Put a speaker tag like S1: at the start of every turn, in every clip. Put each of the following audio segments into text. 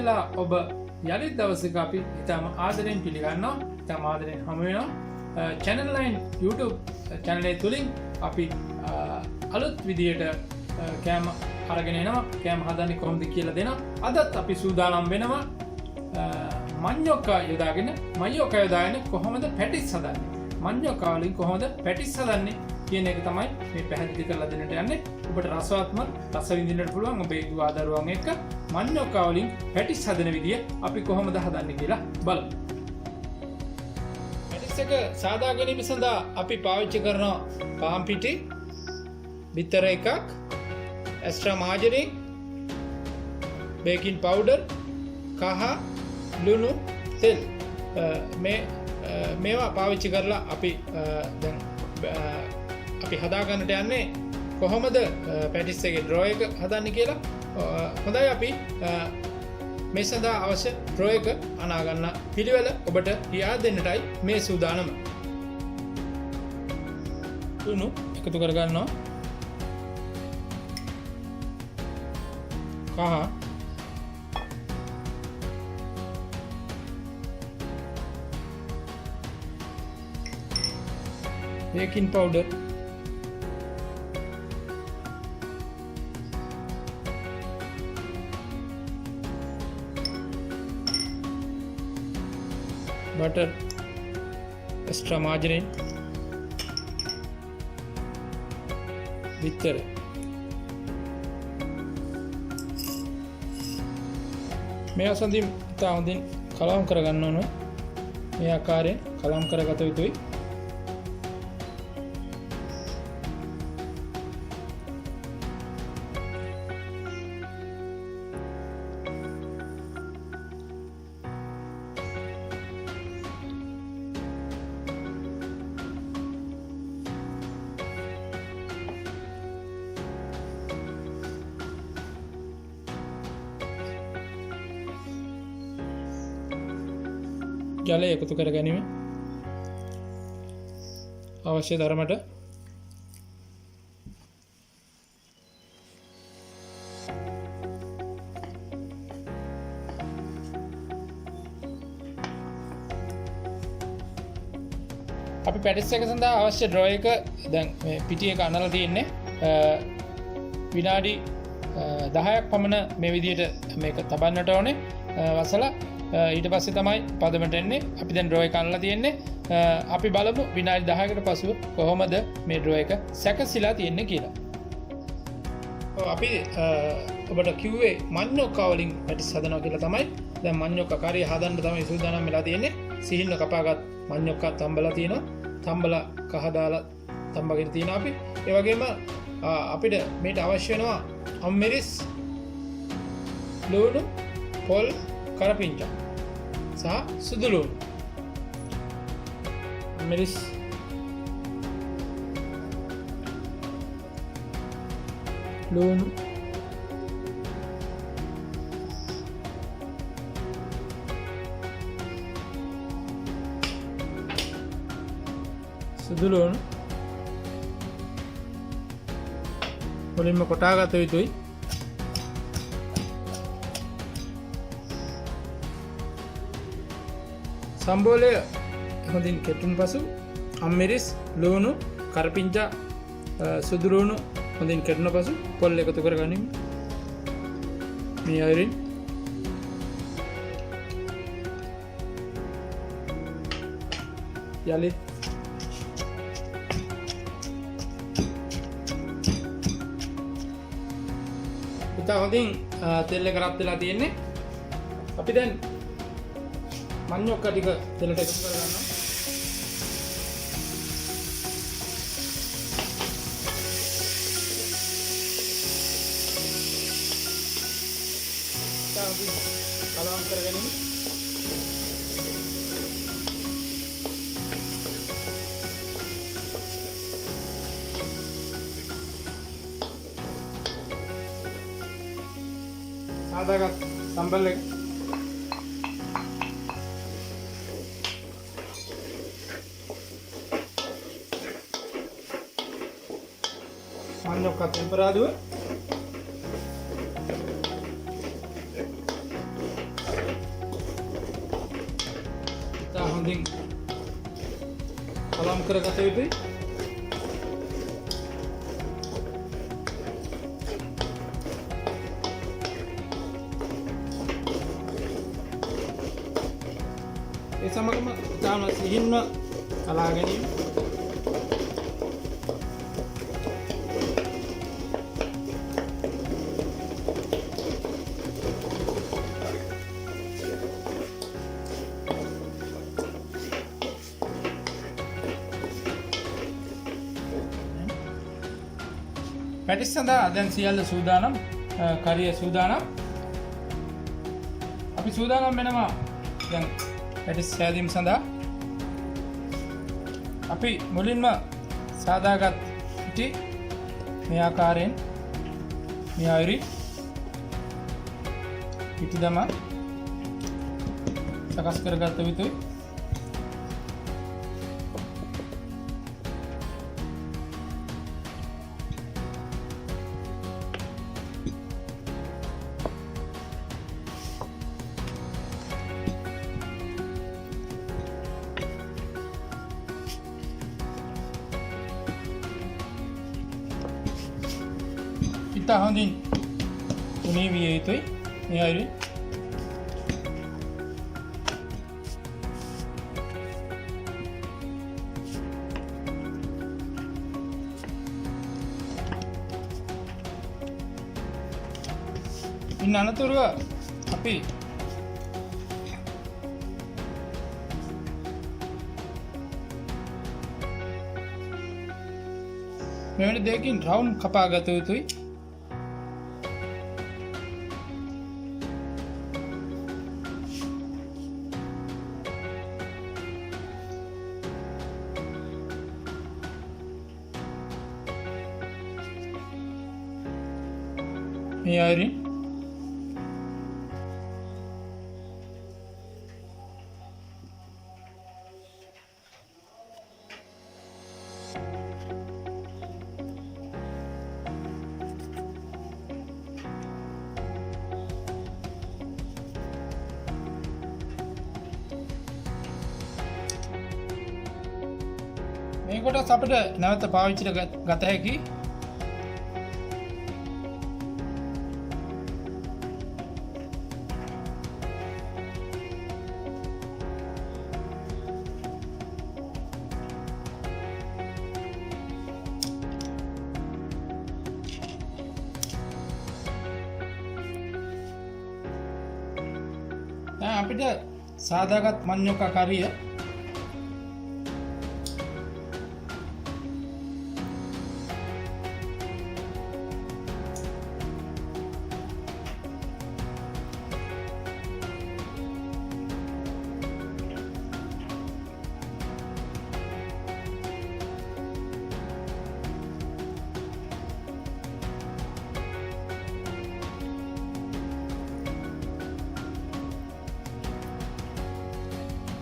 S1: වෙලා ඔබ යළිත් දවසක අපි ඉතාම ආදරයෙන් පිළිගන්නවා. ඉතාම ආදරයෙන් හමු වෙනවා. channel line YouTube channel එක තුලින් අපි අලුත් විදියට කෑම අරගෙන එනවා. කෑම හදන්නේ කොහොමද කියලා දෙනවා. අදත් අපි සූදානම් වෙනවා මඤ්ඤොක්කා යොදාගෙන කොහොමද පැටිස් හදන්නේ. මඤ්ඤොක්කා වලින් කොහොමද පැටිස් හදන්නේ කියන එක තමයි මේ පැහැදිලි කරලා දෙන්නට යන්නේ. ඔබට රසවත්ම රස විඳින්නට පුළුවන් ඔබේ දුව දරුවන් එක්ක මඤ්ඤොක්කා වලින් පැටිස් හදන විදිය අපි කොහොමද හදන්නේ කියලා බලමු. පැටිස් එක සාදා ගැනීම සඳහා අපි පාවිච්චි කරන පාන් පිටි, බිත්තර එකක්, එක්ස්ට්‍රා මාජරින්, බේකින් පවුඩර්, කහ, ලුණු, තෙල් මේවා පාවිච්චි කරලා අපි දැන් අපි හදා ගන්නට යන්නේ කොහොමද පැටිස් එකේ ඩ්‍රෝ එක හදන්නේ කියලා. හොඳයි අපි මේ සඳහා අවශ්‍ය ඩ්‍රෝ එක අනා ගන්න පිළිවෙල ඔබට කියා දෙන්නටයි මේ සූදානම. ලුණු එකතු කර ගන්නවා. කහ, baking powder, butter, extra margarine, bitter. මේ අසන්දින් ඉතා හොඳින් කලවම් කරගන්න ඕන. මේ ආකාරයෙන් කලවම් කරගත යුතුයි. ජලය එකතු කර ගැනීම අවශ්‍ය ධර්මයට අපි පැටිස් එක සඳහා අවශ්‍ය ඩ්‍රෝ එක දැන් මේ පිටි එක අනලා තියෙන්නේ විනාඩි 10ක් පමණ මේ විදිහට මේක තබන්නට ඕනේ වසලා. ඊට පස්සේ තමයි පදමට එන්නේ. අපි දැන් ඩ්‍රෝ එක අනලා තියෙන්නේ. අපි බලමු විනාඩි 10කට පසුව කොහොමද මේ ඩ්‍රෝ එක සැකසීලා තියෙන්නේ කියලා. අපි ඔබට කිව්වේ මඤ්ඤොක්කා වලින් පැටිස් හදනවා කියලා තමයි. දැන් මඤ්ඤොක්කා කාරිය හදන්න තමයි සූදානම් වෙලා තියෙන්නේ. සිහින්න කපාගත් මඤ්ඤොක්කා තම්බලා තියෙනවා. තම්බලා කහ දාලා තම්බගෙන තියෙනවා අපි. ඒ වගේම අපිට මේට අවශ්‍ය වෙනවා අම්මිරිස්, ලුණු, පොල්, කරපිංචා සහ සුදු ලුණු. අම්මිරිස්, ලුණු, සුදු ලුණු මුලින්ම කොටා ගත යුතුයි. සම්බෝලය හොඳින් කෙටුන් පසු අම්මිරිස්, ලුණු, කරපිංචා, සුදු ලුණු හොඳින් කෙටුන පසු පොල් එකතු කර ගනිමු. මේ අයරින් යලිත් ඉතා හොඳින් තෙල් එක රත් වෙලා තියෙන්නේ. අපි දැන් මඤ්ඤොක්කා ටික තෙලට එකතු කරගන්නවා. කලවම් කරගනිමු. සාදාගත් සම්බල් එක මඤ්ඤොක්කා තෙම්පරාදුව හොඳින් කලම් කරගත යුතුයි. ඒ සමගම ඉතාම සිහින්ම කලා ගැනීම. පැටිස් සඳහා දැන් සියල්ල සූදානම්. කරිය සූදානම්. අපි සූදානම් වෙනවා දැන් පැටිස් සෑදීම සඳහා. අපි මුලින්ම සාදාගත් පිටි මේ ආකාරයෙන් මේ අයුරින් පිටි දමා සකස් කරගත යුතුයි. ඉතා හොඳින් තුනී විය යුතුයි මේ අයුරින්. ඉන් අනතුරුව අපි මෙවැනි දෙයකින් රවුම් කපා ගත යුතුයි. මේ අයුරින් මේ කොටස් අපිට නැවත පාවිච්චිට ගත හැකි. දැන් අපිට සාදාගත් මඤ්ඤොක්ක කරිය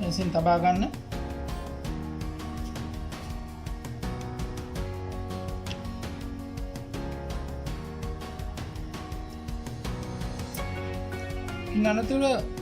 S1: එසින් තබා ගන්න. ඉන් අනතුරුව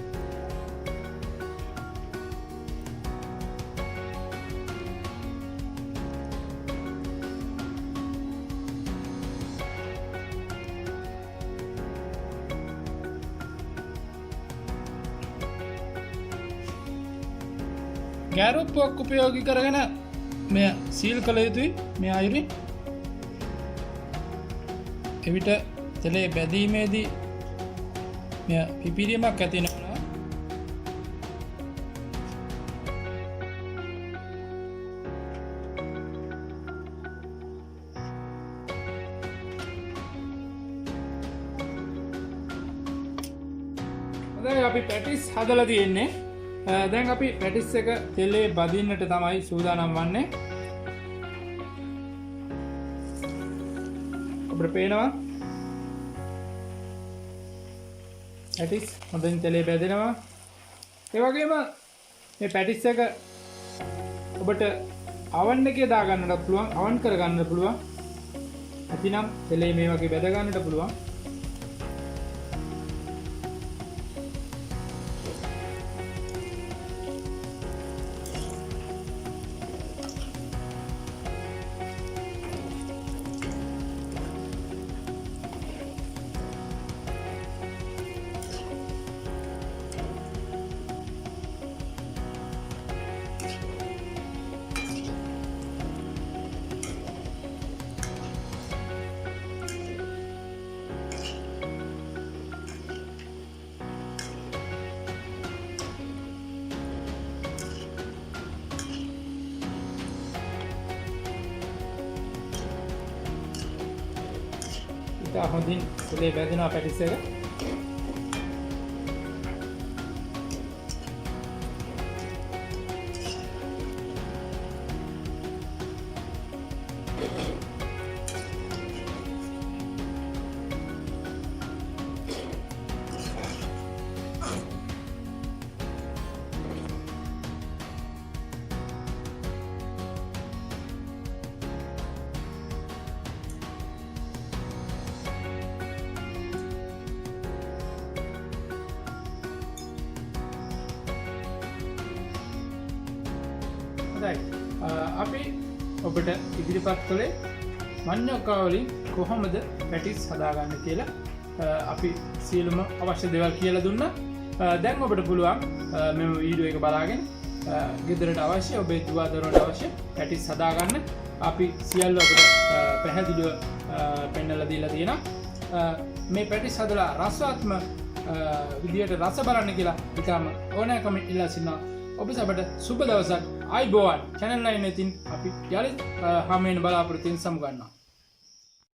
S1: ගෑරුප්පුවක් උපයෝගී කරගෙන මෙය සීල් කළ යුතුයි මේ අයුරින්. එවිට තෙලේ බැදීමේදී මෙය පිපිරීමක් ඇති වෙනවා. දැන් අපි පැටිස් හදලා තියෙන්නේ. දැන් අපි පැටිස් එක තෙලේ බදින්නට තමයි සූදානම් වන්නේ. අපිට පේනවා පැටිස් හොඳින් තෙලේ බැදෙනවා. ඒ වගේම මේ පැටිස් එක ඔබට oven එකේ දා ගන්නට පුළුවන්, oven කර ගන්න පුළුවන්. නැතිනම් තෙලේ මේ වගේ බැද ගන්නට පුළුවන්. හොඳින් සුලේ බැදෙනවා පැටිස් එක. අපි ඔබට ඉදිරිපත් කළේ මඤ්ඤොක්කා වලින් කොහොමද පැටිස් හදාගන්න කියලා. අපි සියලුම අවශ්‍ය දේවල් කියලා දුන්නා. දැන් ඔබට පුළුවන් මෙම වීඩියෝ එක බලාගෙන ගෙදරට අවශ්‍ය ඔබේ දුව දරුවන්ට අවශ්‍ය පැටිස් හදාගන්න. අපි සියල්ල ඔබට පැහැදිලිව පෙන්වලා දීලා තියෙනවා. මේ පැටිස් හදලා රසාත්ම විදියට රස බලන්න කියලා ඉතාම ඕනෑකම ඉල්ලා සිටිනවා. ඔබ සබට සුබ දවසක්. අයිබෝවන්. channel line එකකින් අපි යලිත් හමු වෙන බලාපොරොත්තු වෙන සමු ගන්නවා.